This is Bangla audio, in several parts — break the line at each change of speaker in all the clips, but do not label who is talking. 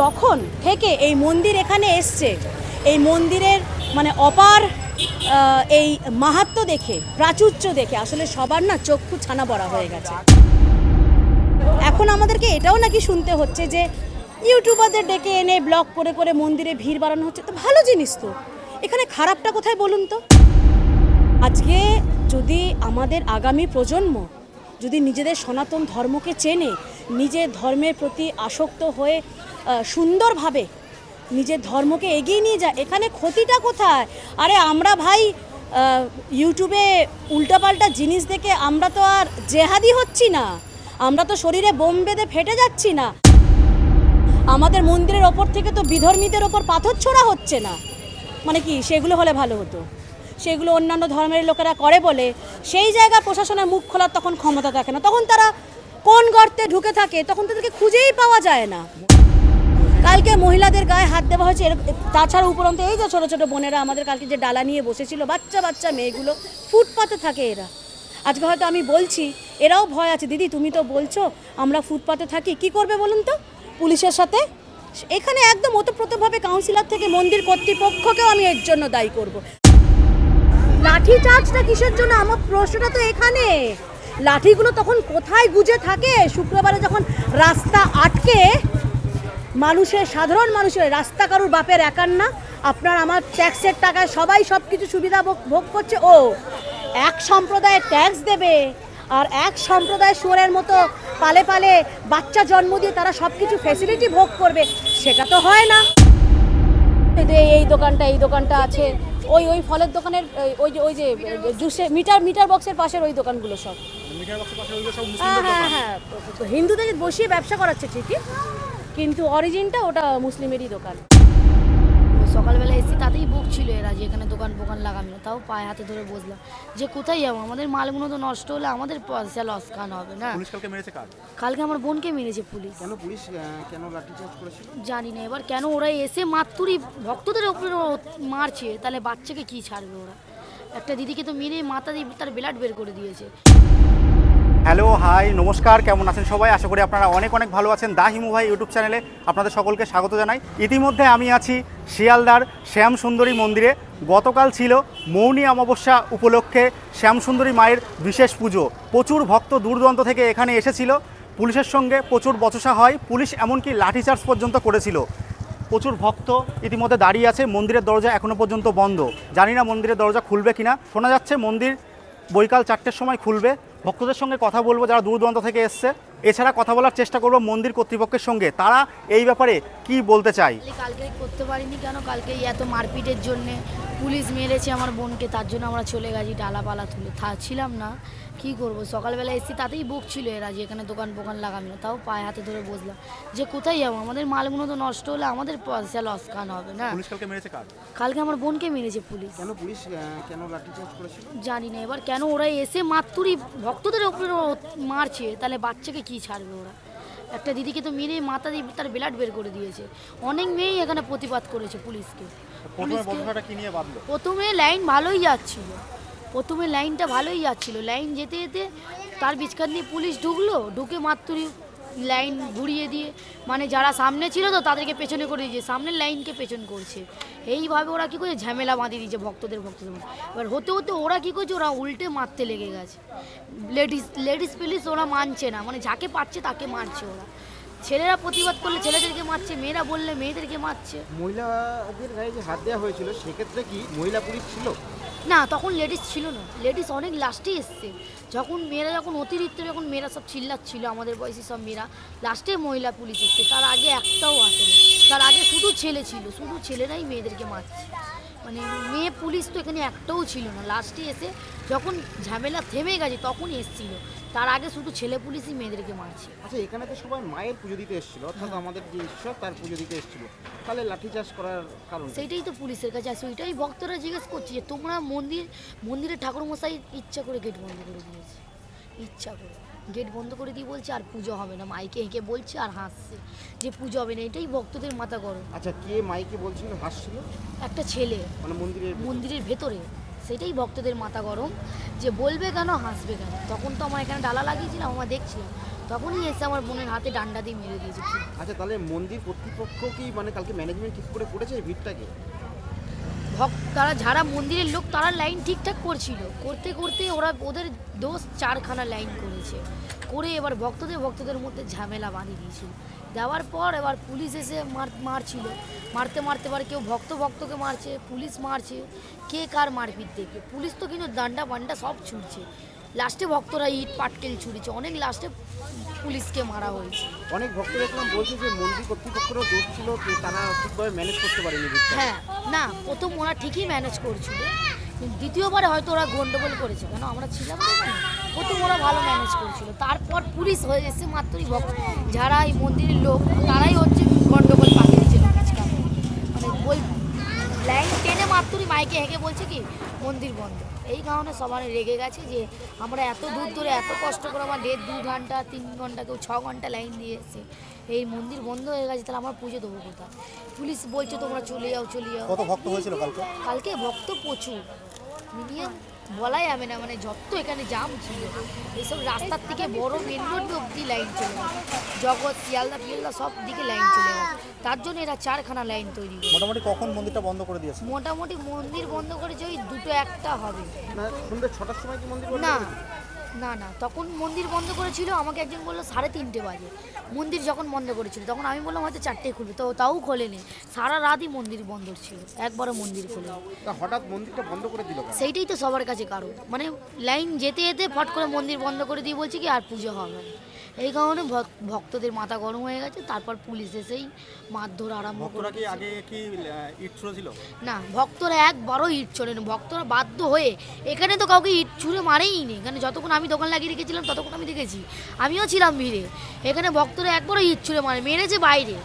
যখন থেকে এই মন্দির এখানে এসছে, এই মন্দিরের মানে অপার এই মাহাত্ম্য দেখে, প্রাচুর্য দেখে আসলে সবার না চক্ষু ছানা বড়া হয়ে গেছে। এখন আমাদেরকে এটাও নাকি শুনতে হচ্ছে যে ইউটিউবারদের ডেকে এনে ব্লগ করে করে মন্দিরে ভিড় বাড়ানো হচ্ছে। তো ভালো জিনিস তো, এখানে খারাপটা কোথায় বলুন তো? আজকে যদি আমাদের আগামী প্রজন্ম যদি নিজেদের সনাতন ধর্মকে চেনে, নিজের ধর্মের প্রতি আসক্ত হয়ে সুন্দরভাবে নিজের ধর্মকে এগিয়ে নিয়ে যায়, এখানে ক্ষতিটা কোথায়? আরে আমরা ভাই ইউটিউবে উল্টাপাল্টা জিনিস দেখে আমরা তো আর জেহাদি হচ্ছি না, আমরা তো শরীরে বোম বেঁধে ফেটে যাচ্ছি না, আমাদের মন্দিরের ওপর থেকে তো বিধর্মীদের ওপর পাথর ছোড়া হচ্ছে না। মানে কি সেগুলো হলে ভালো হতো? সেগুলো অন্যান্য ধর্মের লোকেরা করে বলে সেই জায়গায় প্রশাসনের মুখ খোলার তখন ক্ষমতা থাকে না, তখন তারা কোন গর্তে ঢুকে থাকে তখন তাদেরকে খুঁজেই পাওয়া যায় না। কালকে মহিলাদের গায়ে হাত দেওয়া হয়েছে, তাছাড়া উপরন্ত এই যে ছোটো ছোটো বোনেরা আমাদের কালকে যে ডালা নিয়ে বসেছিল, বাচ্চা বাচ্চা মেয়েগুলো ফুটপাতে থাকে এরা। আজকে হয়তো আমি বলছি, এরাও ভয় আছে, দিদি তুমি তো বলছো আমরা ফুটপাতে থাকি, কি করবে বলুন তো পুলিশের সাথে? এখানে একদম ওতপ্রোতভাবে কাউন্সিলর থেকে মন্দির কর্তৃপক্ষকেও আমি এর জন্য দায়ী করব। লাঠি চার্জটা কিসের জন্য? আমার প্রশ্নটা তো এখানে, লাঠিগুলো তখন কোথায় গুজে থাকে? শুক্রবারে যখন রাস্তা আটকে মানুষের, সাধারণ মানুষের, রাস্তা কারুর বাপের একার না, আপনার আমার ট্যাক্সের টাকায় সবাই সব কিছু সুবিধা ভোগ করছে। ও এক সম্প্রদায়ের ট্যাক্স দেবে আর এক সম্প্রদায়ের শুয়োরের মতো পালে পালে বাচ্চা জন্ম দিয়ে তারা সব কিছু ফ্যাসিলিটি ভোগ করবে, সেটা তো হয় না। এই দোকানটা আছে, ওই ফলের দোকানের ওই যে জুসের মিটার বক্সের পাশের ওই দোকানগুলো সব হ্যাঁ হিন্দুদের বসিয়ে ব্যবসা করাচ্ছে ঠিকই, কিন্তু অরিজিনটা ওটা মুসলিমেরই দোকান।
সকালবেলা এসে তাতেই বুক ছিল এরা যে এখানে দোকান লাগানো, তাও পায়ে হাতে ধরে বসলাম যে কোথায় যাবো, আমাদের মালগুলো তো নষ্ট হলে আমাদের পয়সা লস খান হবে না।
পুলিশ কালকে মেরেছে কার?
কালকে আমার বোনকে মেরেছে পুলিশ।
কেন পুলিশ কেন লাঠিচার্জ করেছিল
জানি না, এবার কেন ওরা এসে মাতুরি ভক্তদের উপরে মারছে, তাহলে বাচ্চাকে কি ছাড়বে ওরা? একটা দিদিকে তো মেরে মাথা দিয়ে তার ব্লাড বের করে দিয়েছে।
হ্যালো হাই নমস্কার, কেমন আছেন সবাই? আশা করি আপনারা অনেক ভালো আছেন। দা হিমু ভাই ইউটিউব চ্যানেলে আপনাদের সকলকে স্বাগত জানাই। ইতিমধ্যে আমি আছি শিয়ালদার শ্যামসুন্দরী মন্দিরে। গতকাল ছিল মৌনী অমাবস্যা উপলক্ষে শ্যামসুন্দরী মায়ের বিশেষ পুজো। প্রচুর ভক্ত দূর দূরান্ত থেকে এখানে এসেছিল। পুলিশের সঙ্গে প্রচুর বচসা হয়, পুলিশ এমনকি লাঠিচার্জ পর্যন্ত করেছিল। প্রচুর ভক্ত ইতিমধ্যে দাঁড়িয়ে আছে, মন্দিরের দরজা এখনও পর্যন্ত বন্ধ। জানি না মন্দিরের দরজা খুলবে কিনা। শোনা যাচ্ছে মন্দির বৈকাল 4টের সময় খুলবে। ভক্তদের সঙ্গে কথা বলবো যারা দূর দূরান্ত থেকে এসছে, এছাড়া কথা বলার চেষ্টা করব মন্দির কর্তৃপক্ষের সঙ্গে, তারা এই ব্যাপারে কি বলতে চায়।
কালকে করতে পারিনি কেন? কালকে এত মারপিটের জন্য পুলিশ মেরেছে আমার বোনকে, তার জন্য আমরা চলে গেছি ডালাপালা তুলে ছিলাম না। কি করব, সকালবেলা এসেছি তাতেই বুক ছিল এরা যে এখানে দোকান লাগানো, তাও পায়ে হাতে ধরে বসলাম যে কোথায় যাবো, আমাদের মালগুলো তো নষ্ট হলে আমাদের পয়সা লস খান হবে না।
পুলিশ কালকে মেরেছে কার?
কালকে আমার বোনকে মেরেছে পুলিশ।
কেন পুলিশ কেন লাঠিচার্জ করেছিল?
জানি না, এবার কেন ওরা এসে মাতুরি ভক্তদের উপরে মারছে, তাহলে বাচ্চাকে কি ছাড়বে ওরা? একটা দিদিকে তো মেরে মাথা দিয়ে তার ব্লাড বের করে দিয়েছে। অনেক মেয়েই এখানে প্রতিবাদ করেছে পুলিশকে। প্রথমে লাইন ভালোই যাচ্ছিল, লাইন যেতে যেতে তার বিচকান দিয়ে পুলিশ ঢুকে মাতুরি লাইন ঘুরিয়ে দিয়ে, মানে যারা সামনে ছিল তো তাদেরকে পেছনে করে দিয়েছে, সামনের লাইনকে পেছন করছে। এইভাবে ওরা কী করছে, ঝামেলা বাঁধিয়ে দিয়েছে ভক্তদের। এবার হতে হতে ওরা কী করছে, ওরা উল্টে মারতে লেগে গেছে। লেডিস পুলিশ ওরা মানছে না, মানে যাকে পাচ্ছে তাকে মারছে ওরা। ছেলেরা প্রতিবাদ করলে ছেলেদেরকে মারছে, মেয়েরা বললে মেয়েদেরকে মারছে।
মহিলাদের গায়ে যে হাত দেওয়া হয়েছিল সেক্ষেত্রে কি মহিলা পুলিশ ছিল?
না, তখন লেডিস ছিল না, লেডিস অনেক লাস্টে এসছে। মেয়েরা যখন অতিরিক্ত মেয়েরা সব চিল্লাচ্ছিল, আমাদের বয়সী সব মেয়েরা, লাস্টে মহিলা পুলিশ এসছে। তার আগে একটাও আসেনি, তার আগে শুধু ছেলে ছিল, শুধু ছেলেরাই মেয়েদেরকে মারছে। মানে মেয়ে পুলিশ তো এখানে একটাও ছিল না। লাস্টে এসে যখন ঝামেলা থেমে গেছে তখন এসছিল, তার আগে শুধু ছেলে পুলিশই মেয়েদেরকে মারছে।
আচ্ছা, এখানে তো সবাই মায়ের পুজো দিতে এসেছিল, অর্থাৎ আমাদের যে ঈশ্বর তার পুজো দিতে এসেছিল, তাহলে লাঠিচার্জ করার কারণ?
সেইটাই তো পুলিশের কাছে আছে, ওইটাই ভক্তরা জিজ্ঞেস করছে যে তোমরা মন্দিরে ঠাকুরমশাই ইচ্ছা করে গেট বন্ধ করে দিয়েছে, ইচ্ছা করে গেট বন্ধ করে দিয়ে বলছে আর পুজো হবে না, মাইকে হেঁকে বলছে আর হাসছে যে পুজো হবে না। এটাই ভক্তদের মাথা গরম।
আচ্ছা, কে মাইকে বলছিল, হাসছিল?
একটা ছেলে,
মানে
মন্দিরের ভেতরে। সেটাই ভক্তদের মাথা গরম যে বলবে কেন, হাসবে কেন। তখন তো আমার এখানে ডালা লাগিয়েছিলাম, আমার দেখছিলাম, তখনই এসে আমার বোনের হাতে ডান্ডা দিয়ে মেরে দিয়েছে।
আচ্ছা, তাহলে মন্দির কর্তৃপক্ষ কি মানে কালকে ম্যানেজমেন্ট ঠিক করে করেছে এই ভিড়টাকে?
তারা যারা মন্দিরের লোক তারা লাইন ঠিকঠাক করছিল, করতে করতে ওদের দোষ 4খানা লাইন করেছে, করে এবার ভক্তদের মধ্যে ঝামেলা বাঁধিয়ে দিয়েছিল। দেওয়ার পর এবার পুলিশ এসে মারছিল, মারতে এবার কেউ ভক্তকে মারছে, পুলিশ মারছে, কে কার মারপিট দেখে। পুলিশ তো কিন্তু ডান্ডা বান্ডা সব ছুটছে, লাস্টে ভক্তরা ইট পাটকেল ছুটেছে, অনেক লাস্টে পুলিশকে মারা হয়েছে।
অনেক ভক্তরা দেখলাম বলছে যে মন্দির কর্তৃপক্ষেরও দোষ ছিল, তারা ঠিকভাবে ম্যানেজ করতে পারেনি ভিড়টা।
হ্যাঁ, না প্রথম ওরা ঠিকই ম্যানেজ করছিল, কিন্তু দ্বিতীয়বারে হয়তো ওরা গন্ডগোল করেছে, কেন আমরা ছিলাম না ওখানে। প্রথম ওরা ভালো ম্যানেজ করছিল, তারপর পুলিশ হয়ে এসে মাত্রই যারা এই মন্দিরের লোক তারাই হচ্ছে গন্ডগোল পাঠিয়ে দিয়েছিল মাঝখানে। মানে লাইন টেনে মাত্রই মাইকে হেঁকে বলছে কি মন্দির বন্ধ। এই কারণে সবার রেগে গেছে যে আমরা এত দূর ধরে এত কষ্ট করে আমার 1.5-2 ঘন্টা 3 ঘন্টা কেউ 6 ঘন্টা লাইন দিয়ে এসে এই মন্দির বন্ধ হয়ে গেছে, তাহলে আমরা পুজো দেবো কোথায়? পুলিশ বলছে তোমরা চলে যাও।
কত ভক্ত হয়েছিল
কালকে ভক্ত প্রচুর, মিলিয়ন বলাই যাবে না, মানে যত এখানে জাম ছিল, এইসব রাস্তার থেকে বড় মেন রোড অব্দি লাইন চলে গেছে, জগৎ শিয়ালদা সব দিকে লাইন চলে গেছে। তার জন্য এরা 4খানা লাইন তৈরি করে।
মোটামুটি কখন মন্দিরটা বন্ধ করে দিয়েছে?
মোটামুটি মন্দির বন্ধ করেছে ওই 2-1টা হবে।
না, সন্ধ্যে 6টার সময় কি মন্দির বন্ধ
না
করেছে?
না তখন মন্দির বন্ধ করেছিল, আমাকে একজন বললো 3:30 বাজে মন্দির যখন বন্ধ করেছিল, তখন আমি বললাম হয়তো 4টায় খুলবে, তো তাও খোলেনি, সারা রাতই মন্দির বন্ধ ছিল, একবারও মন্দির খোলে।
তা হঠাৎ মন্দিরটা বন্ধ করে দিল কেন?
সেইটাই তো সবার কাছে কারণ, মানে লাইন যেতে ফট করে মন্দির বন্ধ করে দিয়ে বলছে কি আর পুজো হবে না। এই কারণে ভক্তদের মাথা গরম হয়ে গেছে, তারপর পুলিশ এসেই মারধর আরম্ভ করে।
আগে কি ইট ছুঁড়েছিল?
না, ভক্তরা একবারও ইট ছোড়েনি, ভক্তরা বাধ্য হয়ে, এখানে তো কাউকে ইট ছুঁড়ে মারেই নি, এখানে যতক্ষণ আমি দোকান লাগিয়ে রেখেছিলাম ততক্ষণ আমি দেখেছি, আমিও ছিলাম ভিড়ে, এখানে ভক্তরা একবারও ইট ছুঁড়ে মেরেছে বাইরে,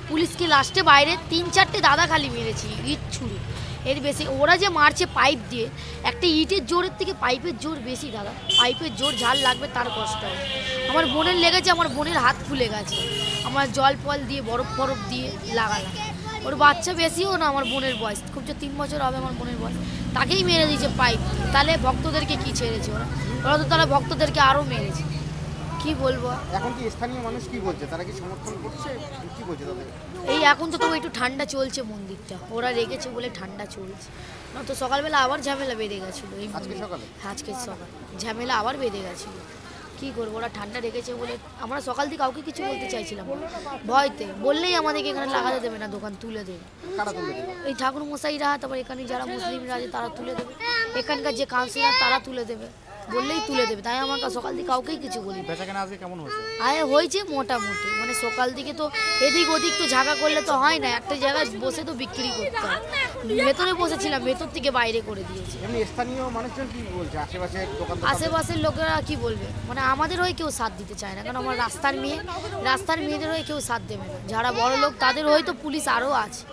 পুলিশকে লাস্টে বাইরে 3-4টে দাদা খালি মেরেছি ইট ছুঁড়ে। এর বেশি ওরা যে মারছে পাইপ দিয়ে, একটা ইটের জোরের থেকে পাইপের জোর বেশি দাদা, পাইপের জোর ঝাল লাগবে তার কষ্ট হবে। আমার বোনের লেগেছে, আমার বোনের হাত ফুলে গেছে, আমার জল ফল দিয়ে বরফ দিয়ে লাগালাম। ওর বাচ্চা বেশিও না, আমার বোনের বয়স খুব 3 বছর হবে আমার বোনের বয়স, তাকেই মেরে দিয়েছে পাইপ। তাহলে ভক্তদেরকে কি ছেড়েছে ওরা তো তাহলে ভক্তদেরকে আরও মেরেছে, কি বলবো।
এখন কি স্থানীয় মানুষ কি বলছে, তারা কি সমর্থন করছে, কি বলছে তাদের?
এই এখন তো একটু ঠান্ডা চলছে মন্দিরটা, ওরা রেগেছে বলে ঠান্ডা চলছে, না তো সকালবেলা আবার ঝামেলা বেঁধে গেছিলো। এই
আজকে সকালে?
আজকে সকাল ঝামেলা আবার বেঁধে গেছিলো, কী করবো, ওরা ঠান্ডা রেখেছে বলে। আমরা সকাল থেকে কাউকে কিছু বলতে চাইছিলাম না, ভয়তে বললেই আমাদেরকে এখানে লাগাতে দেবে না, দোকান তুলে দেবে।
কারা তুলে দেবে?
এই ঠাকুর মশাইরা, তারপর এখানে যারা মুসলিমরা আছে তারা তুলে দেবে, এখানকার যে কাউন্সিলর তারা তুলে দেবে, বললেই তুলে দেবে। তাই আমার সকাল থেকে কাউকেই কিছু বলি।
বেচাকেনা আজকে কেমন হয়েছে?
হয়েছে মোটামুটি, মানে সকাল দিকে তো এদিক ওদিক তো ঝাঁকা করলে তো হয় না, একটা জায়গায় বসে তো বিক্রি করতে হয়, ভেতরে বসেছিলাম, ভেতর থেকে বাইরে করে দিয়েছে।
এমনি স্থানীয় মানুষজন কি বলছে, আশেপাশে দোকান?
আশেপাশের লোকেরা কি বলবে, মানে আমাদের হয়ে কেউ সাথ দিতে চায় না, কারণ আমার রাস্তার মেয়েদের হয়ে কেউ সাথ দেবে না। যারা বড় লোক তাদের হয়ে তো পুলিশ আরও আছে,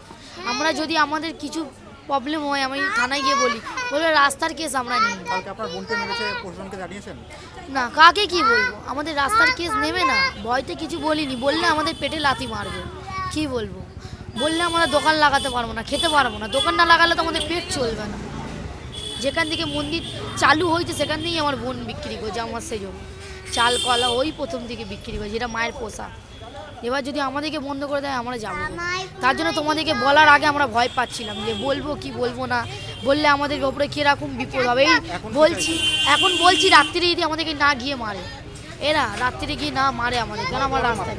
আমরা যদি আমাদের কিছু প্রবলেম হয় আমি থানায় গিয়ে বলে রাস্তার কেস আমরা নিই।
কালকে আপনার বোনকে মেরেছে, প্রশাসনকে জানিয়েছেন?
না, কাকে কি বলবো, আমাদের রাস্তার কেস নেবে না, ভয়তে কিছু বলিনি, বললে আমাদের পেটে লাথি মারবে, কি বলবো, বললে আমরা দোকান লাগাতে পারবো না, খেতে পারবো না, দোকান না লাগালে তো আমাদের পেট চলবে না। যেখান থেকে মন্দির চালু হয়েছে সেখান থেকেই আমার বোন বিক্রি করছে, আমার সেই জন্য চাল কলা ওই প্রথম থেকে বিক্রি করে, যেটা মায়ের পোষা। এবার যদি আমাদেরকে বন্ধ করে দেয় আমরা যাবো, তার জন্য তোমাদেরকে বলার আগে আমরা ভয় পাচ্ছিলাম যে বলবো কি বলবো না, বললে আমাদের ওপরে কীরকম বিপদ হবে। এই এখন বলছি রাত্রিরে যদি আমাদেরকে না গিয়ে মারে, এরা রাত্রিরে গিয়ে না মারে আমাদের, কেন আমার রাস্তায়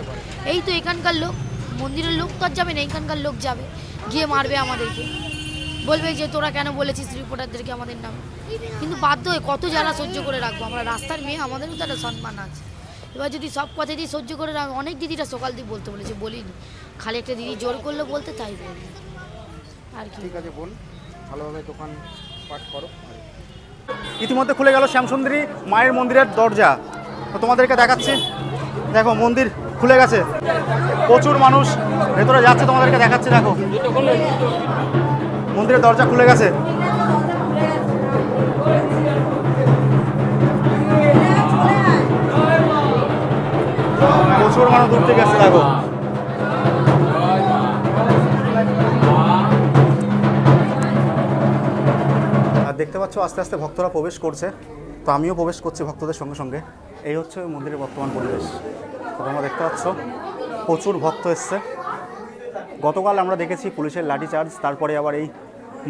এই তো এখানকার লোক, মন্দিরের লোক তো আর যাবে না, এখানকার লোক যাবে, গিয়ে মারবে আমাদেরকে, বলবে যে তোরা কেন বলেছিস রিপোর্টারদেরকে আমাদের নামে। কিন্তু বাধ্য হয়ে কত জ্বালা সহ্য করে রাখবো, আমরা রাস্তার মেয়ে, আমাদেরও তো একটা সম্মান আছে। এবার যদি সব কথা দিয়ে সহ্য করে রাখবো, অনেক দিদিরা সকাল দিয়ে বলতে বলেছে, বলিনি, খালি একটা দিদি জোর করলো বলতে, তাই বলি আর কি।
ঠিক আছে বোন, ভালোভাবে দোকান পাঠ করো।
ইতিমধ্যে খুলে গেল শ্যামসুন্দরী মায়ের মন্দিরের দরজা, তো তোমাদেরকে দেখাচ্ছি। দেখো মন্দির খুলে গেছে, প্রচুর মানুষ ভেতরে যাচ্ছে, তোমাদেরকে দেখাচ্ছি। দেখো মন্দিরের দরজা খুলে গেছে, প্রচুর মানুষ দূর থেকে আসছে। দেখো আর দেখতে পাচ্ছ আস্তে আস্তে ভক্তরা প্রবেশ করছে। তো আমিও প্রবেশ করছি ভক্তদের সঙ্গে সঙ্গে। এই হচ্ছে ওই মন্দিরের বর্তমান পরিবেশ। তো তোমরা দেখতে পাচ্ছ প্রচুর ভক্ত এসছে। গতকাল আমরা দেখেছি পুলিশের লাঠিচার্জ, তারপরে আবার এই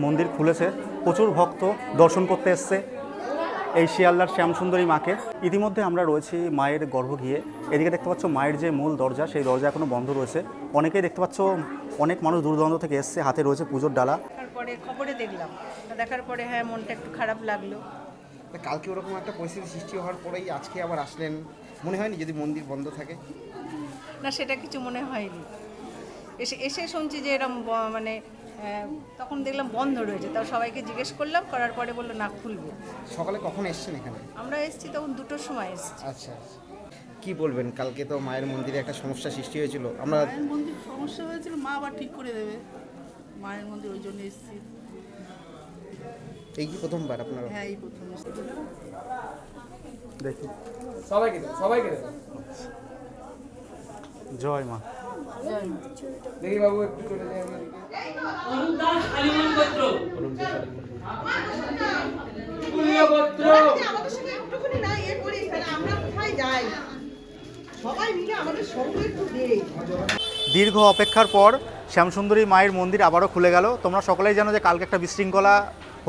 মন্দির খুলেছে, প্রচুর ভক্ত দর্শন করতে এসছে এই শিয়ালদার শ্যামসুন্দরী মাকে। ইতিমধ্যে আমরা রয়েছি মায়ের গর্ভগৃহে। এদিকে দেখতে পাচ্ছ মায়ের যে মূল দরজা, সেই দরজা এখনও বন্ধ রয়েছে। অনেকেই দেখতে পাচ্ছ, অনেক মানুষ দূর দূরান্ত থেকে এসছে, হাতে রয়েছে পুজোর ডালা।
তারপরে খবরে দেখলাম, দেখার পরে হ্যাঁ মনটা একটু খারাপ লাগলো।
কালকে ওরকম একটা পরিস্থিতি সৃষ্টি হওয়ার পরেই আজকে আবার আসলেন, মনে হয়নি যদি মন্দির বন্ধ থাকে?
না, সেটা কিছু মনে হয়নি। এসে শুনছি যে এরকম মানে তখন দেখলাম বন্ধ রয়েছে, তাও সবাইকে জিজ্ঞেস করলাম, করার পরে বললো না খুলবে।
সকালে কখন এসছেন এখানে?
আমরা এসেছি তখন 2টোর সময় এসেছি।
আচ্ছা, কি বলবেন? কালকে তো মায়ের মন্দিরে একটা সমস্যা সৃষ্টি হয়েছিল, আমরা
মায়ের মন্দির সমস্যা হয়েছিল, মা আবার ঠিক করে দেবে মায়ের মন্দির, ওই জন্য এসেছি।
এই কি প্রথমবার আপনারা?
হ্যাঁ, এই প্রথম এসেছি।
দেখি
সবাইকে দেবো।
জয় মা।
দেখি বাবু একটু চলে যাই
আমাদের সঙ্গে একটুখানি না ইয়ে করি, আমরা কোথায় যাই, সবাই মিলে আমাদের সঙ্গে একটু দেই।
দীর্ঘ অপেক্ষার পর শ্যামসুন্দরী মায়ের মন্দির আবারও খুলে গেল। তোমরা সকলেই জানো যে কালকে একটা বিশৃঙ্খলা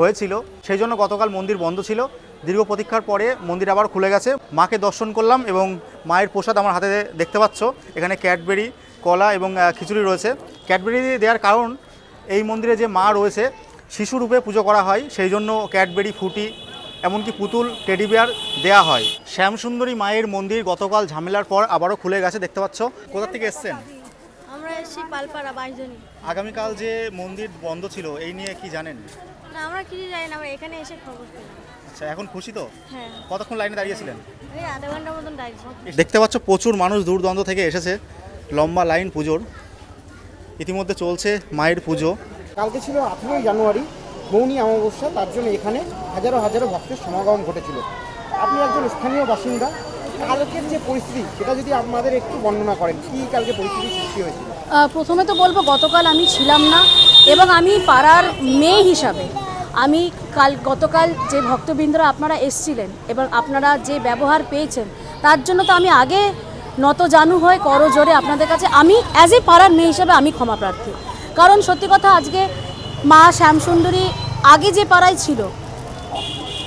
হয়েছিল, সেই জন্য গতকাল মন্দির বন্ধ ছিল। দীর্ঘ প্রতীক্ষার পরে মন্দির আবার খুলে গেছে। মাকে দর্শন করলাম এবং মায়ের প্রসাদ আমার হাতে দেখতে পাচ্ছ। এখানে ক্যাডবেরি, কলা এবং খিচুড়ি রয়েছে। ক্যাডবেরি দেওয়ার কারণ, এই মন্দিরে যে মা রয়েছে শিশুরূপে পুজো করা হয়, সেই জন্য ক্যাডবেরি, ফুটি, এমনকি পুতুল, টেডি বিয়ার দেওয়া হয়। শ্যামসুন্দরী মায়ের মন্দির গতকাল ঝামেলার পর আবারও খুলে গেছে, দেখতে পাচ্ছ। কোথা থেকে এসছেন?
আমরা এসেছি পালপাড়া 22 জনই।
আগামীকাল যে মন্দির বন্ধ ছিল, এই নিয়ে কি জানেন?
না, আমরা কিছু জানি না, আমরা এখানে এসে খবর পেলাম।
আচ্ছা, এখন খুশি তো?
হ্যাঁ,
কতক্ষণ লাইনে দাঁড়িয়েছিলেন?
এই আধা ঘন্টার মতন দাঁড়িয়েছি।
দেখতে পাচ্ছ প্রচুর মানুষ দূর দূরান্ত থেকে এসেছে, লম্বা লাইন পুজোর। ইতিমধ্যে চলছে মায়ের পুজো।
কালকে ছিল 18ই জানুয়ারি, মৌনী অমাবস্যা, তার জন্য এখানে হাজারো হাজারো ভক্তের সমাগম ঘটেছিল। আপনি একজন স্থানীয় বাসিন্দা, কালকের যে পরিস্থিতি সেটা যদি আপনাদের একটু বর্ণনা করেন, কি কালকে পরিস্থিতি সৃষ্টি হয়েছিল?
প্রথমে তো বলবো গতকাল আমি ছিলাম না, এবং আমি পাড়ার মেয়ে হিসাবে আমি গতকাল যে ভক্তবৃন্দরা আপনারা এসছিলেন এবং আপনারা যে ব্যবহার পেয়েছেন, তার জন্য তো আমি আগে নত জানু হয়ে করজোড়ে আপনাদের কাছে আমি অ্যাজ এ পাড়ার মেয়ে হিসাবে আমি ক্ষমা প্রার্থী। কারণ সত্যি কথা, আজকে মা শ্যামসুন্দরী আগে যে পাড়ায় ছিল,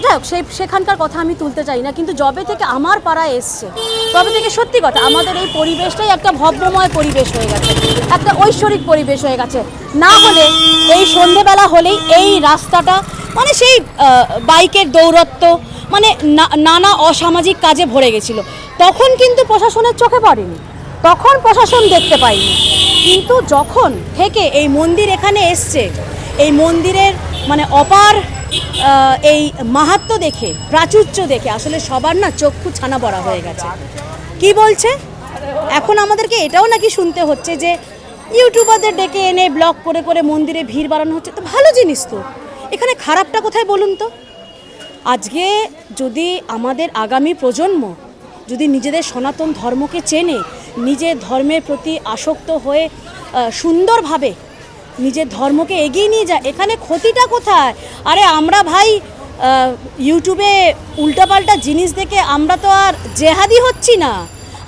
যাই হোক, সেখানকার কথা আমি তুলতে চাই না, কিন্তু যবে থেকে আমার পাড়ায় এসছে তবে থেকে সত্যি কথা আমাদের এই পরিবেশটাই একটা ভব্যময় পরিবেশ হয়ে গেছে, একটা ঐশ্বরিক পরিবেশ হয়ে গেছে। না হলে এই সন্ধেবেলা হলেই এই রাস্তাটা মানে সেই বাইকের দৌরত্ব, মানে নানা অসামাজিক কাজে ভরে গেছিল। তখন কিন্তু প্রশাসনের চোখে পড়েনি, তখন প্রশাসন দেখতে পায়নি, কিন্তু যখন থেকে এই মন্দির এখানে এসছে, এই মন্দিরের মানে অপার এই মাহাত্ম্য দেখে, প্রাচুর্য দেখে আসলে সবার না চক্ষু ছানা বড়া হয়ে গেছে। কি বলছে এখন আমাদেরকে এটাও নাকি শুনতে হচ্ছে যে ইউটিউবারদের ডেকে এনে ব্লগ করে করে মন্দিরে ভিড় বাড়ানো হচ্ছে। তো ভালো জিনিস তো, এখানে খারাপটা কোথায় বলুন তো? আজকে যদি আমাদের আগামী প্রজন্ম যদি নিজেদের সনাতন ধর্মকে চেনে, নিজের ধর্মের প্রতি আসক্ত হয়ে সুন্দরভাবে নিজের ধর্মকে এগিয়ে নিয়ে যায়, এখানে ক্ষতিটা কোথায়? আরে আমরা ভাই ইউটিউবে উল্টাপাল্টা জিনিস দেখে আমরা তো আর জেহাদি হচ্ছি না,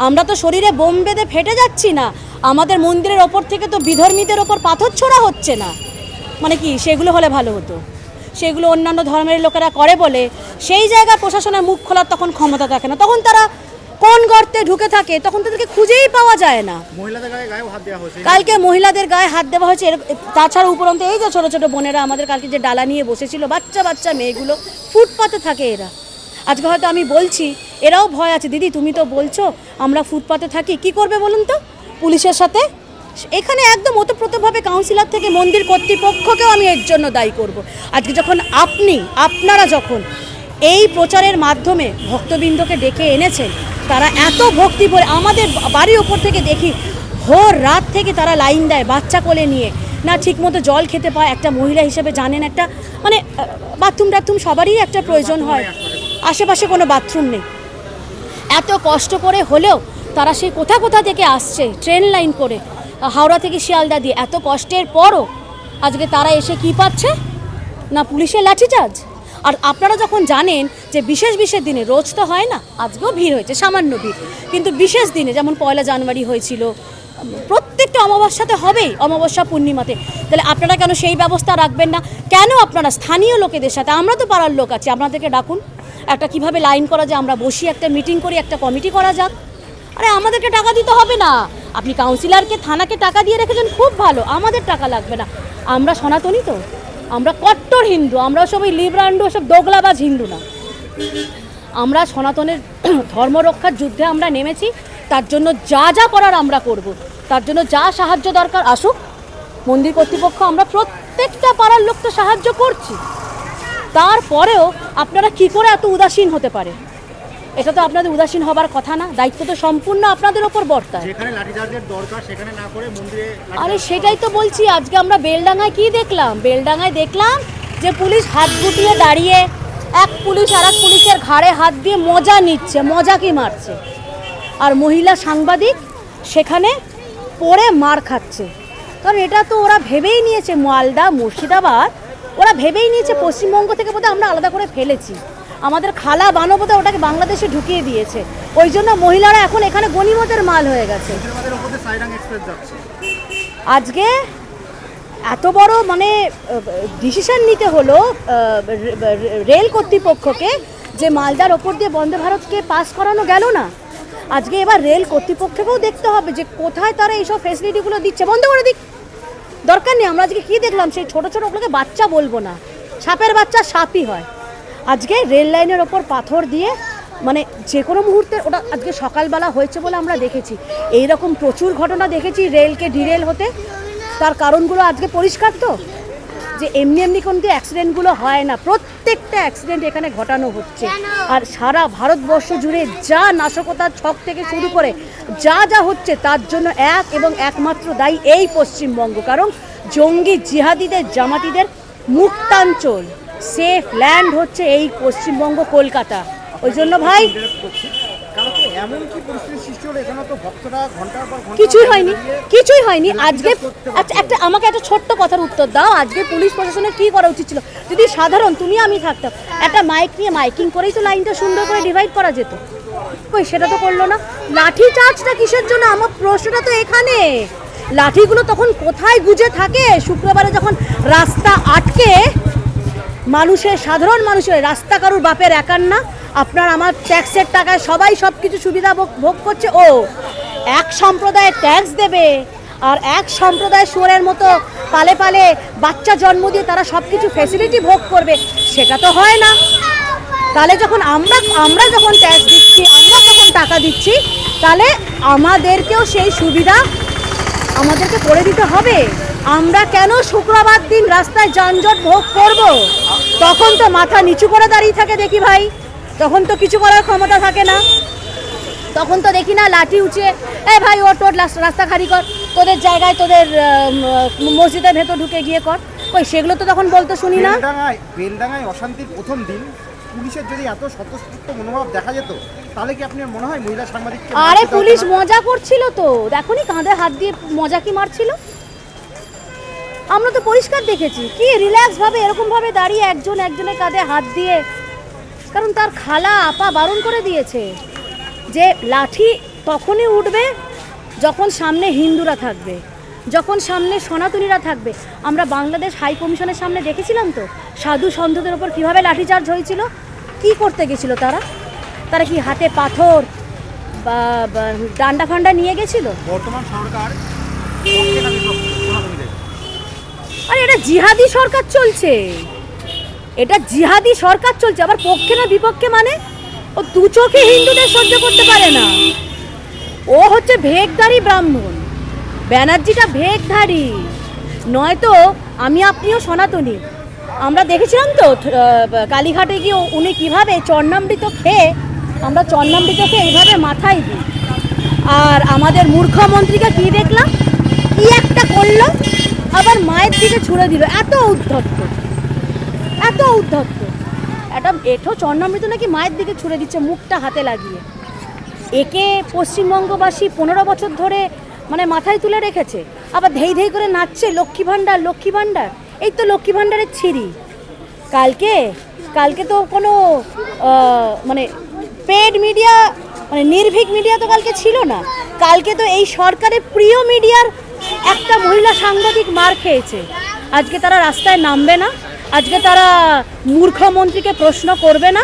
আমরা তো শরীরে বোম বেঁধে ফেটে যাচ্ছি না, আমাদের মন্দিরের ওপর থেকে তো বিধর্মীদের ওপর পাথর ছোড়া হচ্ছে না। মানে কি সেগুলো হলে ভালো হতো, সেগুলো অন্যান্য ধর্মের লোকেরা করে বলে সেই জায়গায় প্রশাসনের মুখ খোলার তখন ক্ষমতা থাকে না, তখন তারা কোন গর্তে ঢুকে থাকে তখন তাদেরকে খুঁজেই পাওয়া যায় না।
মহিলাদের গায়ে হাত দেওয়া হয়েছে,
কালকে মহিলাদের গায়ে হাত দেওয়া হয়েছে। তাছাড়া উপরন্ত এই যে ছোটো ছোটো বোনেরা আমাদের কালকে যে ডালা নিয়ে বসেছিল, বাচ্চা বাচ্চা মেয়েগুলো ফুটপাতে থাকে এরা। আজকে হয়তো আমি বলছি, এরাও ভয় আছে, দিদি তুমি তো বলছো আমরা ফুটপাতে থাকি, কি করবে বলুন তো পুলিশের সাথে? এখানে একদম ওতপ্রোতভাবে কাউন্সিলর থেকে মন্দির কর্তৃপক্ষকেও আমি এর জন্য দায়ী করব। আজকে যখন আপনারা যখন এই প্রচারের মাধ্যমে ভক্তবৃন্দকে ডেকে এনেছেন, তারা এত ভক্তি ভরে আমাদের বাড়ির ওপর থেকে দেখি ভোর রাত থেকে তারা লাইন দেয় বাচ্চা কোলে নিয়ে, না ঠিকমতো জল খেতে পায়। একটা মহিলা হিসেবে জানেন, একটা মানে বাথরুম সবারই একটা প্রয়োজন হয়, আশেপাশে কোনো বাথরুম নেই। এত কষ্ট করে হলেও তারা সেই কোথা থেকে আসছে ট্রেন লাইন করে, হাওড়া থেকে শিয়ালদা দিয়ে, এত কষ্টের পরও আজকে তারা এসে কি পাচ্ছে? না পুলিশের লাঠিচার্জ। আর আপনারা যখন জানেন যে বিশেষ বিশেষ দিনে, রোজ তো হয় না, আজকেও ভিড় হয়েছে, সামান্য ভিড়, কিন্তু বিশেষ দিনে যেমন 1 জানুয়ারি হয়েছিল, প্রত্যেকটা অমাবস্যাতে হবেই, অমাবস্যা পূর্ণিমাতে, তাহলে আপনারা কেন সেই ব্যবস্থা রাখবেন না? কেন আপনারা স্থানীয় লোকেদের সাথে, আমরা তো পাড়ার লোক আছি, আপনাদেরকে ডাকুন, একটা কিভাবে লাইন করা যায় আমরা বসি, একটা মিটিং করি, একটা কমিটি করা যাক। আরে আমাদেরকে টাকা দিতে হবে না, আপনি কাউন্সিলরকে, থানাকে টাকা দিয়ে রেখেছেন, খুব ভালো, আমাদের টাকা লাগবে না। আমরা সনাতনী তো, আমরা কট্টর হিন্দু, আমরা সবাই লিব্রান্ডু, সব দোগলাবাজ হিন্দু না। আমরা সনাতনের ধর্ম রক্ষার যুদ্ধে আমরা নেমেছি, তার জন্য যা যা করার আমরা করব, তার জন্য যা সাহায্য দরকার আসুক মন্দির কর্তৃপক্ষ, আমরা প্রত্যেকটা পাড়ার লোককে সাহায্য করছি। তারপরেও আপনারা কি করে এত উদাসীন হতে পারে? এটা তো আপনাদের উদাসীন হবার কথা না, দায়িত্ব তো সম্পূর্ণ আপনাদের ওপর বর্তায়।
যেখানে লাঠিচার্জের দরকার সেখানে না করে মন্দিরে
আরে সেটাই তো বলছি, আজকে আমরা বেলডাঙ্গায় কি দেখলাম? বেলডাঙ্গায় দেখলাম যে পুলিশ হাত গুটিয়ে দাঁড়িয়ে, এক পুলিশ আর এক পুলিশের ঘাড়ে হাত দিয়ে মজা নিচ্ছে, মজা কি মারছে, আর মহিলা সাংবাদিক সেখানে পড়ে মার খাচ্ছে। কারণ এটা তো ওরা ভেবেই নিয়েছে, মালদা মুর্শিদাবাদ ওরা ভেবেই নিয়েছে পশ্চিমবঙ্গ থেকে বোধহয় আমরা আলাদা করে ফেলেছি, আমাদের খালা বানো বোধহয় ওটাকে বাংলাদেশে ঢুকিয়ে দিয়েছে, ওই জন্য মহিলারা এখন এখানে গনিমতের মাল হয়ে গেছে। আজকে এত বড় মানে ডিসিশন নিতে হলো রেল কর্তৃপক্ষকে যে মালদার ওপর দিয়ে বন্দে ভারতকে পাস করানো গেল না। আজকে এবার রেল কর্তৃপক্ষকেও দেখতে হবে যে কোথায় তারা এইসব ফেসিলিটিগুলো দিচ্ছে, বন্ধ করে দিক, দরকার নেই। আমরা আজকে কী দেখলাম, সেই ছোটো ছোটো ওগুলোকে বাচ্চা বলবো না, সাপের বাচ্চা সাপই হয়। আজকে রেল লাইনের ওপর পাথর দিয়ে মানে যে কোনো মুহূর্তে, ওটা আজকে সকালবেলা হয়েছে বলে আমরা দেখেছি, এই রকম প্রচুর ঘটনা দেখেছি রেলকে ডিরেল হতে। তার কারণগুলো আজকে পরিষ্কার তো, যে এমনি এমনি কিন্তু অ্যাক্সিডেন্টগুলো হয় না, প্রত্যেকটা অ্যাক্সিডেন্ট এখানে ঘটানো হচ্ছে। আর সারা ভারতবর্ষ জুড়ে যা নাশকতার ছক থেকে শুরু করে যা যা হচ্ছে, তার জন্য এক এবং একমাত্র দায়ী এই পশ্চিমবঙ্গ। কারণ জঙ্গি জিহাদিদের, জামাতিদের মুক্তাঞ্চল, সেফ ল্যান্ড হচ্ছে এই পশ্চিমবঙ্গ, কলকাতা। ওই জন্য ভাই
এমন কি পরিস্থিতি সৃষ্টি হলো, এখানে তো ভক্তরা ঘন্টার পর ঘন্টা
কিছুই হয়নি, কিছুই হয়নি আজকে। আচ্ছা আমাকে একটা ছোট্ট কথার উত্তর দাও, আজকে পুলিশ প্রশাসনের কি করা উচিত ছিল? যদি সাধারণ তুমি আমি থাকতাম, একটা মাইক নিয়ে মাইকিং করেই তো লাইনটা সুন্দর করে ডিভাইড করা যেত, কই সেটা তো করলো না। লাঠি চার্জটা কিসের জন্য? আমার প্রশ্নটা তো এখানে, লাঠিগুলো তখন কোথায় গুজে থাকে? শুক্রবারে যখন রাস্তা আটকে, মানুষের, সাধারণ মানুষের, রাস্তা কারুর বাপের একার না, আপনার আমার ট্যাক্সের টাকায় সবাই সব কিছু সুবিধা ভোগ করছে। ও এক সম্প্রদায়ের ট্যাক্স দেবে আর এক সম্প্রদায় শুয়োরের মতো পালে পালে বাচ্চা জন্ম দিয়ে তারা সব কিছু ফেসিলিটি ভোগ করবে, সেটা তো হয় না। তাহলে যখন আমরা যখন ট্যাক্স দিচ্ছি, আমরা যখন টাকা দিচ্ছি, তাহলে আমাদেরকেও সেই সুবিধা আমাদেরকে করে দিতে হবে। আমরা কেন শুক্রবার দিন রাস্তায় যানজট ভোগ করব? তখন তো মাথা নিচু করে দাঁড়িয়ে থাকে দেখি ভাই, তখন তো কিছু করার ক্ষমতা থাকে না, তখন তো দেখি না লাঠি উঁচিয়ে, এই ভাই ও তোর রাস্তা খালি কর, তোদের জায়গায় তোদের মসজিদের ভেতর ঢুকে গিয়ে কর, ওই সেগুলো তো তখন বলতে শুনি না।
বেলডাঙ্গায় অশান্তির প্রথম দিন পুলিশের যদি এত স্বতঃস্ফূর্ত মনোভাব দেখা যেত, তাহলে কি আপনার মনে হয় মহিলা সাংবাদিককে?
আরে পুলিশ মজা করছিল তো, দেখোনি কাঁধে হাত দিয়ে মজা কি মারছিল, আমরা তো পরিষ্কার দেখেছি, কি রিল্যাক্স ভাবে এরকম ভাবে দাঁড়িয়ে একজন একজনের কাঁধে হাত দিয়ে। কারণ তার খালা আপা বারণ করে দিয়েছে যে লাঠি তখনই উঠবে যখন সামনে হিন্দুরা থাকবে, যখন সামনে সনাতনীরা থাকবে। আমরা বাংলাদেশ হাই কমিশনের সামনে দেখেছিলাম তো সাধু সন্তদের ওপর কীভাবে লাঠিচার্জ হয়েছিল, কি করতে গেছিল তারা? তারা কি হাতে পাথর বা ডান্ডা ফান্ডা নিয়ে গেছিল?
বর্তমান সরকার
আরে এটা জিহাদি সরকার চলছে, এটা জিহাদি সরকার চলছে, আবার পক্ষে না বিপক্ষে মানে? ও দু চোখে হিন্দুদের সহ্য করতে পারে না, ও হচ্ছে ভেকধারী ব্রাহ্মণ, ব্যানার্জিটা ভেকধারী, নয়তো আমি আপনিও সনাতনী। আমরা দেখেছিলাম তো কালীঘাটে গিয়ে উনি কীভাবে চন্নামৃত খেয়ে, আমরা চন্নামৃত খেয়ে এইভাবে মাথায় দিই। আর আমাদের মুখ্যমন্ত্রীকে কী দেখলাম, কি একটা করলো, আবার মায়ের দিকে ছুড়ে দিল, এত উদ্ধত্ত, এত উদ্ধত্ত। একটা এঠো চন্নামৃত নাকি মায়ের দিকে ছুড়ে দিচ্ছে মুখটা হাতে লাগিয়ে। একে পশ্চিমবঙ্গবাসী 15 বছর ধরে মানে মাথায় তুলে রেখেছে, আবার ধেই ধেই করে নাচছে লক্ষ্মী ভাণ্ডার, লক্ষ্মী ভাণ্ডার। এই তো লক্ষ্মী ভাণ্ডারের ছিরি, কালকে কালকে তো কোনো মানে পেড মিডিয়া মানে নির্ভীক মিডিয়া তো কালকে ছিল না। কালকে তো এই সরকারের প্রিয় মিডিয়ার একটা মহিলা সাংবাদিক মার খেয়েছে। আজকে তারা রাস্তায় নামবে না, আজকে তারা মূর্খমন্ত্রীকে প্রশ্ন করবে না,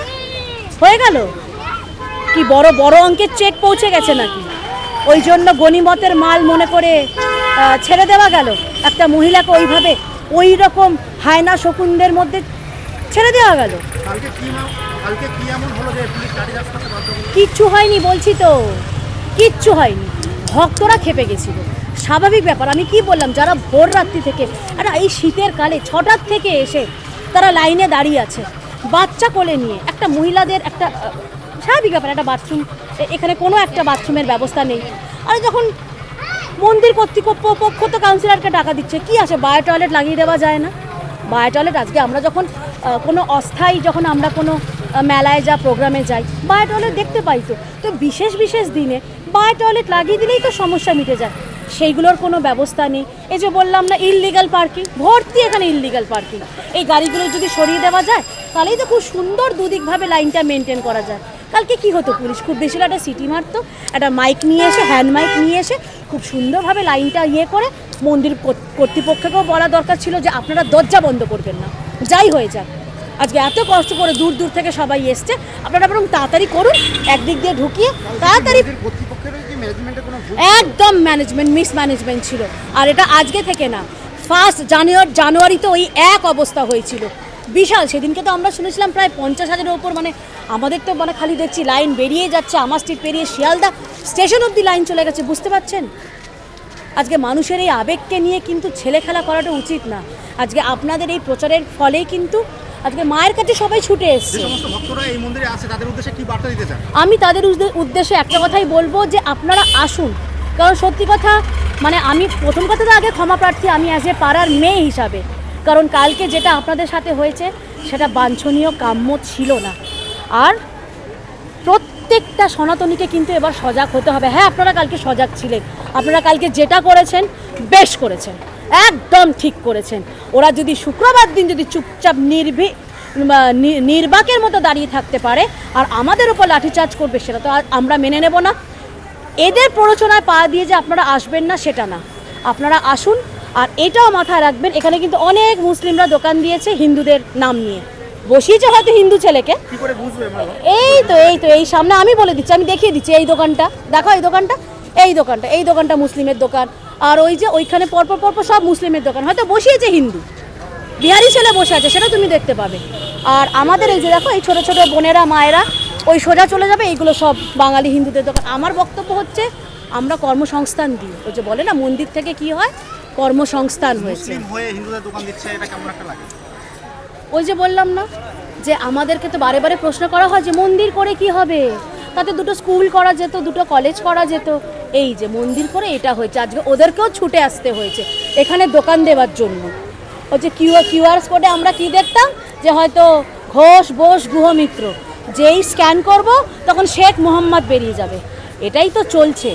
হয়ে গেল কি বড় বড় অঙ্কের চেক পৌঁছে গেছে নাকি? ওই জন্য গনিমতের মাল মনে করে ছেড়ে দেওয়া গেল একটা মহিলাকে, ওইভাবে ওই রকম হায়না শকুনদের মধ্যে ছেড়ে দেওয়া গেল।
কালকে কি এমন হলো যে পুলিশ লাঠিচার্জ করতে বাধ্য হলো?
কিচ্ছু হয়নি, বলছি তো কিচ্ছু হয়নি। ভক্তরা খেপে গেছিল, স্বাভাবিক ব্যাপার। আমি কি বললাম, যারা ভোর রাত্রি থেকে একটা এই শীতের কালে 6টার থেকে এসে তারা লাইনে দাঁড়িয়ে আছে বাচ্চা কোলে নিয়ে, একটা মহিলাদের একটা স্বাভাবিক ব্যাপার, একটা বাথরুম এখানে কোনো একটা বাথরুমের ব্যবস্থা নেই। আর যখন মন্দির কর্তৃপক্ষ তো কাউন্সিলরকে টাকা দিচ্ছে, কি আছে বায়ো টয়লেট লাগিয়ে দেওয়া যায় না? বায়ো টয়লেট আজকে আমরা যখন কোনো অস্থায়ী যখন আমরা কোনো মেলায় যা প্রোগ্রামে যাই বায়ো টয়লেট দেখতে পাই। তো বিশেষ বিশেষ দিনে বায়ো টয়লেট লাগিয়ে দিলেই তো সমস্যা মিটে যায়, সেইগুলোর কোনো ব্যবস্থা নেই। এই যে বললাম না, ইললিগাল পার্কিং ভর্তি, এখানে ইললিগাল পার্কিং। এই গাড়িগুলো যদি সরিয়ে দেওয়া যায় তাহলেই তো খুব সুন্দর দুদিকভাবে লাইনটা মেনটেন করা যায়। কালকে কি হতো, পুলিশ খুব বেশি একটা সিটি মারতো, একটা মাইক নিয়ে এসে, হ্যান্ড মাইক নিয়ে এসে খুব সুন্দরভাবে লাইনটা করে মন্দির কর্তৃপক্ষকেও বলা দরকার ছিল যে আপনারা দরজা বন্ধ করবেন না, যাই হয়ে যাক। আজকে এত কষ্ট করে দূর দূর থেকে সবাই এসছে, আপনারা বরং তাড়াতাড়ি করুন, একদিক দিয়ে ঢুকিয়ে তাড়াতাড়ি। একদম ম্যানেজমেন্ট মিসম্যানেজমেন্ট ছিল। আর এটা আজকে থেকে না, 1 জানুয়ারিতে ওই এক অবস্থা হয়েছিল বিশাল। সেদিনকে তো আমরা শুনেছিলাম প্রায় 50,000-এর ওপর, মানে আমাদের তো মানে খালি দেখছি লাইন বেরিয়ে যাচ্ছে, আমার স্ট্রিট পেরিয়ে শিয়ালদা স্টেশন অবধি লাইন চলে গেছে, বুঝতে পারছেন? আজকে মানুষের এই আবেগকে নিয়ে কিন্তু ছেলে খেলা করাটা উচিত না। আজকে আপনাদের এই প্রচারের ফলেই কিন্তু আজকে মায়ের কাছে সবাই ছুটে এসছে।
সমস্ত ভক্তরা এই মন্দিরে আসে, তাদের উদ্দেশ্যে কি বার্তা দিতে চান?
আমি তাদের উদ্দেশ্যে একটা কথাই বলবো যে আপনারা আসুন, কারণ সত্যি কথা মানে আমি প্রথম কথা তো আগে ক্ষমা প্রার্থী আমি অ্যাজ এ পাড়ার মেয়ে হিসাবে, কারণ কালকে যেটা আপনাদের সাথে হয়েছে সেটা বাঞ্ছনীয়, কাম্য ছিল না। আর প্রত্যেকটা সনাতনীকে কিন্তু এবার সজাগ হতে হবে। হ্যাঁ, আপনারা কালকে সজাগ ছিলেন, আপনারা কালকে যেটা করেছেন বেশ করেছেন, একদম ঠিক করেছেন। ওরা যদি শুক্রবার দিন যদি চুপচাপ নির্বাকের মতো দাঁড়িয়ে থাকতে পারে আর আমাদের উপর লাঠিচার্জ করবে, সেটা তো আমরা মেনে নেব না। এদের প্ররোচনায় পা দিয়ে যে আপনারা আসবেন না সেটা না, আপনারা আসুন। আর এটাও মাথায় রাখবেন, এখানে কিন্তু অনেক মুসলিমরা দোকান দিয়েছে হিন্দুদের নাম নিয়ে, বসিয়েছে হয়তো হিন্দু ছেলেকে।
কি করে বুঝবে?
এই তো এই সামনে আমি বলে দিচ্ছি, আমি দেখিয়ে দিচ্ছি, এই দোকানটা দেখো, এই দোকানটা মুসলিমের দোকান, আর ওই যে ওইখানে পরপর সব মুসলিমের দোকান, হয়তো বসিয়েছে হিন্দু, বিহারি ছেলে বসে আছে, সেটা তুমি দেখতে পাবে। আর আমাদের এই যে দেখো, এই ছোটো ছোটো বোনেরা মায়েরা ওই সোজা চলে যাবে, এইগুলো সব বাঙালি হিন্দুদের দোকান। আমার বক্তব্য হচ্ছে আমরা কর্মসংস্থান দিই, ওই যে বলে না মন্দির থেকে কি হয়, কর্মসংস্থান হয়েছে।
হিন্দুদের দোকান দিচ্ছে, এটা কেমন একটা লাগে?
ওই যে বললাম না যে আমাদেরকে তো বারে বারে প্রশ্ন করা হয় যে মন্দির করে কি হবে, তাতে দুটো স্কুল করা যেত, দুটো কলেজ করা যেত। এই যে মন্দির করে এটা হয়েছে, আজকে ওদেরকেও ছুটে আসতে হয়েছে এখানে দোকান দেওয়ার জন্য। ওই যে কিউআর কোডে আমরা কি দেখতাম যে হয়তো ঘোষ বোস গুহমিত্র, যেই স্ক্যান করব তখন শেখ মোহাম্মদ বেরিয়ে যাবে, এটাই তো চলছে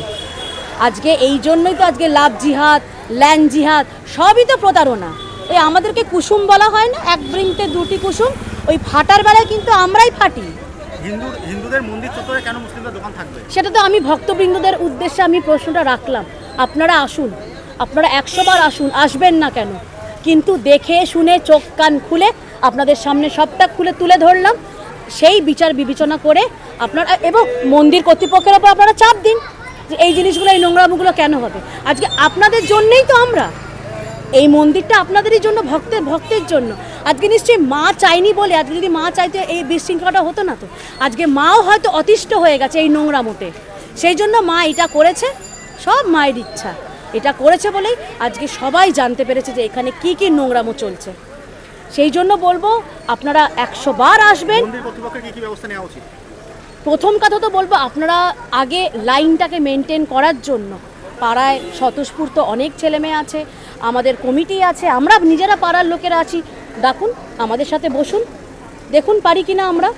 আজকে। এই জন্যই তো আজকে লাভ জিহাদ, ল্যান্ড জিহাদ সবই তো প্রতারণা। ওই আমাদেরকে কুসুম বলা হয় না, এক বৃন্তে দুটি কুসুম, ওই ফাটার বেলায় কিন্তু আমরাই ফাটি।
হিন্দুদের মন্দির চত্বরে কেন মুসলিমদের দোকান থাকবে?
সেটা তো আমি ভক্তবৃন্দদের উদ্দেশ্যে আমি প্রশ্নটা রাখলাম। আপনারা আসুন, আপনারা 100 বার আসুন, আসবেন না কেন? কিন্তু দেখে শুনে চোখ কান খুলে আপনাদের সামনে সবটা খুলে তুলে ধরলাম, সেই বিচার বিবেচনা করে আপনারা এবং মন্দির কর্তৃপক্ষের ওপর আপনারা চাপ দিন যে এই জিনিসগুলো, এই নোংরামগুলো কেন হবে। আজকে আপনাদের জন্যই তো আমরা, এই মন্দিরটা আপনাদেরই জন্য, ভক্তের জন্য। আজকে নিশ্চয়ই মা চাইনি বলে, আজকে যদি মা চাইতে এই বিশৃঙ্খলাটা হতো না তো। আজকে মাও হয়তো অতিষ্ঠ হয়ে গেছে এই নোংরা মোটে, সেই জন্য মা এটা করেছে, সব মায়ের ইচ্ছা। এটা করেছে বলেই আজকে সবাই জানতে পেরেছে যে এখানে কি কি নোংরামো চলছে। সেই জন্য বলবো আপনারা 100 বার আসবেন।
মন্দির কর্তৃপক্ষের কি ব্যবস্থা নেওয়া উচিত?
প্রথম কথা তো বলবো আপনারা আগে লাইনটাকে মেনটেন করার জন্য, পাড়ায় স্বতঃস্ফূর্ত অনেক ছেলেমেয়ে আছে, আমাদের কমিটি আছে, আমরা নিজেরা পাড়ার লোকেরা আছি, ডাকুন, আমাদের সাথে বসুন, দেখুন পারি কিনা আমরা।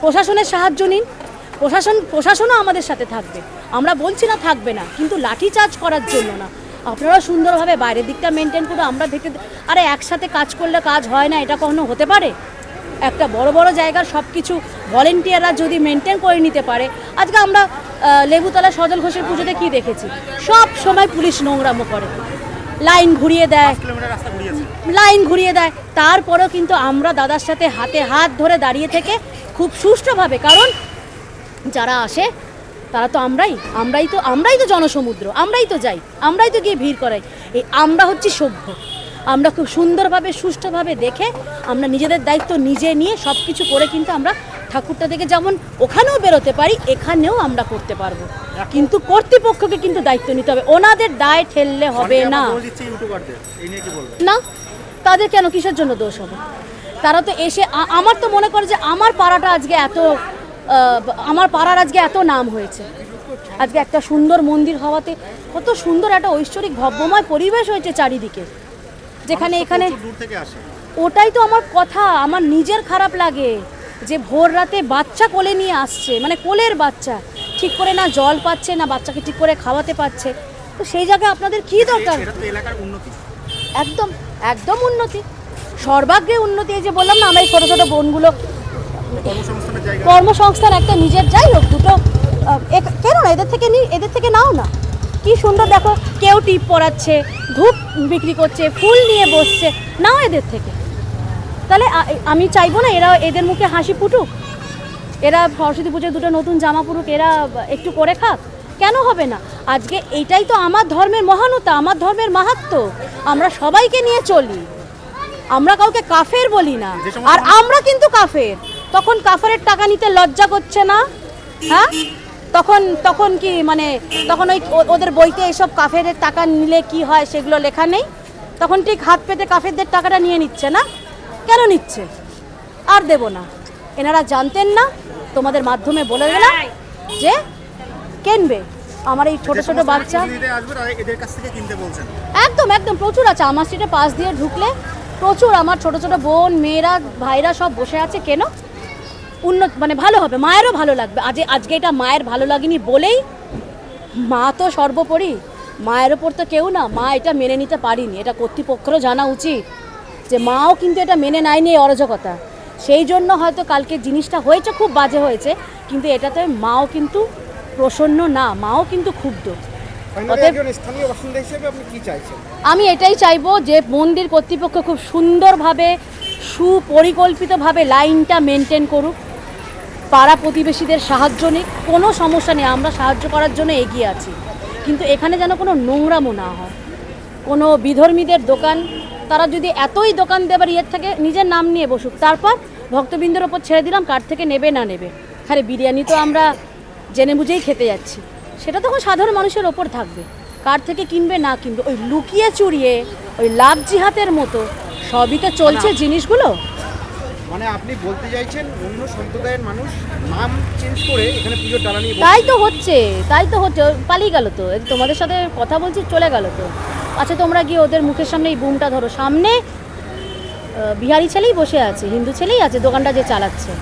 প্রশাসনের সাহায্য নিন, প্রশাসনও আমাদের সাথে থাকবে, আমরা বলছি না থাকবে না, কিন্তু লাঠিচার্জ করার জন্য না। আপনারা সুন্দরভাবে বাইরের দিকটা মেনটেন করে আমরা দেখে, আরে একসাথে কাজ করলে কাজ হয় না, এটা কখনো হতে পারে? একটা বড় বড় জায়গার সব কিছু ভলেন্টিয়াররা যদি মেনটেন করে নিতে পারে। আজকে আমরা লেবুতলা সজল ঘোষের পুজোতে কি দেখেছি, সব সময় পুলিশ নোংরামো করে, লাইন ঘুরিয়ে দেয়,
5 কিলোমিটার রাস্তা ঘুরিয়েছে।
লাইন ঘুরিয়ে দেয়। তারপরেও কিন্তু আমরা দাদার সাথে হাতে হাত ধরে দাঁড়িয়ে থেকে খুব সুষ্ঠুভাবে, কারণ যারা আসে তারা তো আমরাই তো জনসমুদ্র, আমরাই তো যাই, আমরাই তো গিয়ে ভিড় করাই। এই আমরা হচ্ছি সভ্য, আমরা খুব সুন্দরভাবে সুষ্ঠুভাবে দেখে আমরা নিজেদের দায়িত্ব নিজে নিয়ে সব কিছু করে কিন্তু আমরা ঠাকুরটা থেকে যেমন ওখানেও বেরোতে পারি, এখানেও আমরা করতে পারবো। কিন্তু কর্তৃপক্ষকে কিন্তু দায়িত্ব নিতে হবে, ওনাদের দায় ঠেললে হবে না।
ইউটিউবারদের এই নিয়ে কি বলবেন?
না, তাদের কেন, কিসের জন্য দোষ হবে? তারা তো এসে আমার তো মনে করে যে আমার পাড়াটা আজকে আমার পাড়ার আজকে এত নাম হয়েছে, আজকে একটা সুন্দর মন্দির হওয়াতে কত সুন্দর একটা ঐশ্বরিক ভব্যময় পরিবেশ হয়েছে চারিদিকে, যেখানে এখানে
দূর থেকে আসে।
ওটাই তো আমার কথা। আমার নিজের খারাপ লাগে যে ভোর রাতে বাচ্চা কোলে নিয়ে আসছে, মানে কোলের বাচ্চা, ঠিক করে না জল পাচ্ছে না বাচ্চাকে ঠিক করে খাওয়াতে পারছে। তো সেই জায়গায় আপনাদের কি দরকার?
এটা তো এলাকার উন্নতি,
একদম একদম উন্নতি, সর্বাগ্রে উন্নতি। এই যে বললাম না, আমরা এই ছোটো ছোটো বোনগুলো
কর্মসংস্থানের জায়গা,
কর্মসংস্থান একটা নিজের, যাই হোক দুটো কেন না এদের থেকে নাও না। কি সুন্দর দেখো, কেউ টিপ পরাচ্ছে, ধূপ বিক্রি করছে, ফুল নিয়ে বসছে, নাও এদের থেকে। তাহলে আমি চাইবো না এদের মুখে হাসি ফুটুক, এরা সরস্বতী পুজোয় দুটো নতুন জামা পরুক, এরা একটু করে খাক, কেন হবে না? আজকে এইটাই তো আমার ধর্মের মহানতা, আমার ধর্মের মাহাত্ম্য। আমরা সবাইকে নিয়ে চলি, আমরা কাউকে কাফের বলি না। আর আমরা কিন্তু কাফের, তখন কাফেরের টাকা নিতে লজ্জা করছে না? হ্যাঁ, তখন কি মানে তখন ওদের বইতে এসব কাফেরের টাকা নিলে কি হয় সেগুলো লেখা নেই? তখন ঠিক হাত পেতে কাফেরদের টাকাটা নিয়ে নিচ্ছে না? কেন নিচ্ছে? আর দেব না। এনারা জানতেন না, তোমাদের মাধ্যমে বলে দিলাম যে কিনবে। আমার এই ছোট ছোট বাচ্চা
এদের কাছ থেকে কিনতে বলছেন?
একদম একদম প্রচুর আছে। আমার স্ট্রিটে পাশ দিয়ে ঢুকলে প্রচুর আমার ছোট ছোট বোন, মেয়েরা, ভাইরা সব বসে আছে। কেন? মানে ভালো হবে, মায়েরও ভালো লাগবে। আজকে এটা মায়ের ভালো লাগেনি বলেই, মা তো সর্বোপরি, মায়ের ওপর তো কেউ না। মা এটা মেনে নিতে পারিনি, এটা কর্তৃপক্ষেরও জানা উচিত যে মাও কিন্তু এটা মেনে নেয়নি, এই অরাজকতা। সেই জন্য হয়তো কালকে জিনিসটা হয়েছে, খুব বাজে হয়েছে, কিন্তু এটাতে মাও কিন্তু প্রসন্ন না, মাও কিন্তু ক্ষুব্ধ।
স্থানীয় বাসিন্দা হিসেবে আপনি কি চাইছেন?
আমি এটাই চাইবো যে মন্দির কর্তৃপক্ষ খুব সুন্দরভাবে সুপরিকল্পিতভাবে লাইনটা মেনটেন করুক, পাড়া প্রতিবেশীদের সাহায্য নিক, কোনো সমস্যা নেই, আমরা সাহায্য করার জন্য এগিয়ে আছি। কিন্তু এখানে যেন কোনো নোংরামো না হয়। কোনো বিধর্মীদের দোকান, তারা যদি এতই দোকান দেবার ইয়ের থেকে নিজের নাম নিয়ে বসুক, তারপর ভক্তবৃন্দের ওপর ছেড়ে দিলাম কার থেকে নেবে না নেবে। আরে বিরিয়ানি তো আমরা জেনে বুঝেই খেতে যাচ্ছি, সেটা তখন সাধারণ মানুষের ওপর থাকবে, কার থেকে কিনবে না কিনবে। ওই লুকিয়ে চুরিয়ে, ওই লাভ জিহাদের মতো সবই তো চলছে জিনিসগুলো।
মানে আপনি বলতে চাইছেন অন্য সম্প্রদায়ের মানুষ নাম চেঞ্জ করে এখানে পুজোর ডালা নিয়ে
তাই তো হচ্ছে। পালিয়ে গেল তো, তোমাদের সাথে কথা বলছি, চলে গেল তো। আচ্ছা, তোমরা গিয়ে ওদের মুখের সামনে এই বুমটা ধরো, সামনে বিহারি ছেলেই বসে আছে, হিন্দু ছেলেই আছে দোকানটা যে চালাচ্ছে,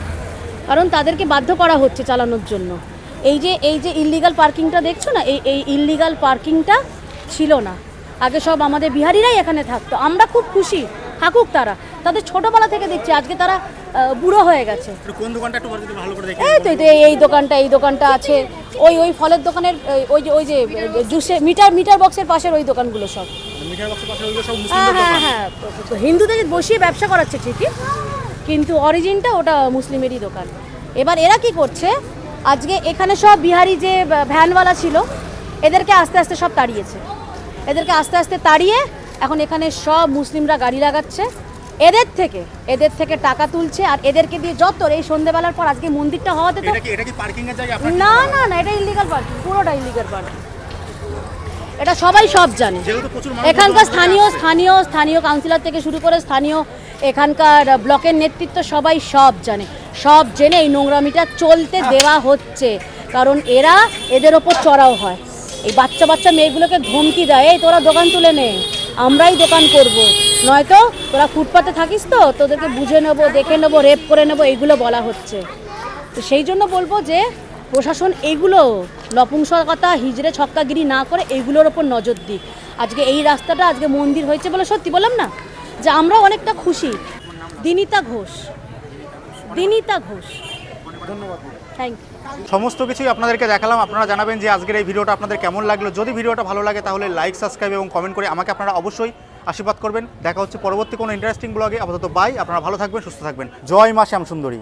কারণ তাদেরকে বাধ্য করা হচ্ছে চালানোর জন্য। এই যে ইললিগাল পার্কিংটা দেখছো না, এই ইললিগাল পার্কিংটা ছিল না আগে, সব আমাদের বিহারিরাই এখানে থাকতো। আমরা খুব খুশি, থাকুক তারা, তাদের ছোটবেলা থেকে দেখছি, আজকে তারা বুড়ো হয়ে গেছে।
কোন দোকানটা একটু ভালো করে দেখি?
এই তো এই দোকানটা আছে, ওই ফলের দোকানের ওই যে জুসে মিটার বক্সের পাশের ওই দোকানগুলো সব।
মিটার বক্সের পাশে ওইগুলো সব
হ্যাঁ, হিন্দুদের বসিয়ে ব্যবসা করাচ্ছে ঠিকই, কিন্তু অরিজিনটা ওটা মুসলিমেরই দোকান। এবার এরা কি করছে, আজকে এখানে সব বিহারি যে ভ্যানওয়ালা ছিল, এদেরকে আস্তে আস্তে সব তাড়িয়েছে। এদেরকে আস্তে আস্তে তাড়িয়ে এখন এখানে সব মুসলিমরা গাড়ি লাগাচ্ছে, এদের থেকে টাকা তুলছে, আর এদেরকে দিয়ে যত এই সন্ধ্যেবেলার পর আজকে মন্দিরটা হওয়াতে তো
এটা কি পার্কিং এর জায়গা?
না, এটা ইললিগাল পার্কিং, পুরোটা ইললিগাল পার্কিং। এটা সবাই সব জানে, এখানকার স্থানীয় কাউন্সিলর থেকে শুরু করে স্থানীয় এখানকার ব্লকের নেতৃত্ব সবাই সব জানে, সব জেনে এই নোংরামিটা চলতে দেওয়া হচ্ছে। কারণ এদের ওপর চড়াও হয়, এই বাচ্চা মেয়েগুলোকে ধমকি দেয়, এই তোরা দোকান তুলে নে, আমরাই দোকান করব, নয়তো তোরা ফুটপাতে থাকিস তো তোদেরকে বুঝে নেবো, দেখে নেবো, রেপ করে নেবো, এইগুলো বলা হচ্ছে। তো সেই জন্য বলবো যে প্রশাসন এইগুলো নপুংসকতা, হিজড়ে ছক্কাগিরি না করে এইগুলোর ওপর নজর দিক। আজকে এই রাস্তাটা আজকে মন্দির হয়েছে বলে সত্যি বললাম না যে আমরা অনেকটা খুশি। দিনিতা ঘোষ। দিনিতা ঘোষ।
ধন্যবাদ।
Thank you.
সমস্ত কিছুই আপনাদেরকে দেখালাম। আপনারা জানাবেন যে আজকের এই ভিডিওটা আপনাদের কেমন লাগলো। যদি ভিডিওটা ভালো লাগে তাহলে লাইক, সাবস্ক্রাইব এবং কমেন্ট করে আমাকে আপনারা অবশ্যই আশীর্বাদ করবেন। দেখা হচ্ছে পরবর্তী কোনো ইন্টারেস্টিং ব্লগে। আপাতত বাই, আপনারা ভালো থাকবেন, সুস্থ থাকবেন। জয় মা শ্যামসুন্দরী।